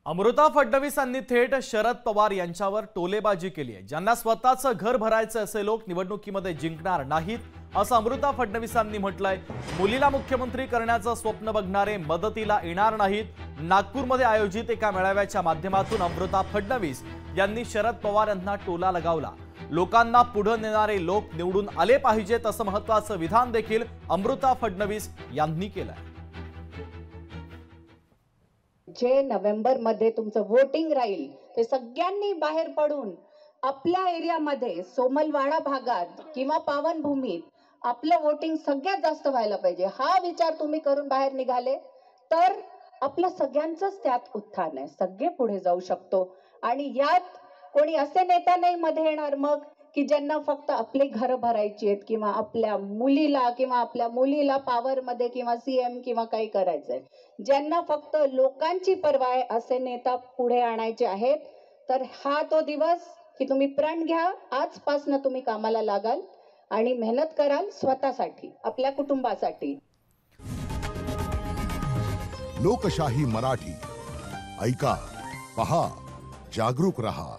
अमृता फडणवीसांनी थेट शरद पवार यांच्यावर टोलेबाजी केली आहे। ज्यांना स्वतःचं घर भरायचं असे लोक निवडणुकीमध्ये जिंकणार नाहीत असं अमृता फडणवीसांनी म्हटलंय। मुलीला मुख्यमंत्री करण्याचं स्वप्न बघणारे मदतीला येणार नाहीत। नागपूरमध्ये आयोजित एका मेळाव्याच्या माध्यमातून अमृता फडणवीस यांनी शरद पवार यांना टोला लगावला। लोकांना पुढे नेणारे लोक निवडून आले पाहिजेत असं महत्त्वाचं विधान देखील अमृता फडणवीस यांनी केलंय। जे नोव्हेंबर मध्ये तुमचं वोटिंग राहील ते सगळ्यांनी बाहेर पडून आपल्या एरियामध्ये सोमलवाडा भागात किंवा पावनभूमीत आपलं वोटिंग सगळ्यात जास्त व्हायला पाहिजे हा विचार तुम्ही करून बाहेर निघाले तर आपल्या सगळ्यांचंच त्यात उत्थान आहे। सगळे पुढे जाऊ शकतो आणि यात कोणी असे नेता नाही मध्ये येणार मग की ज्यांना फक्त आपले घर भरायची आहेत किंवा आपल्या मुलीला किंवा आपल्या मुलीला पॉवर मध्ये किंवा सीएम किंवा काही करायचंय। ज्यांना फक्त लोकांची पर्वा आहे असे नेता पुढे आणायचे आहेत। तर हा तो दिवस की तुम्ही प्रण घ्या, आजपासून तुम्ही कामाला लागाल आणि मेहनत कराल स्वतःसाठी, आपल्या कुटुंबासाठी। लोकशाही मराठी ऐका, पहा, जागरूक रहा।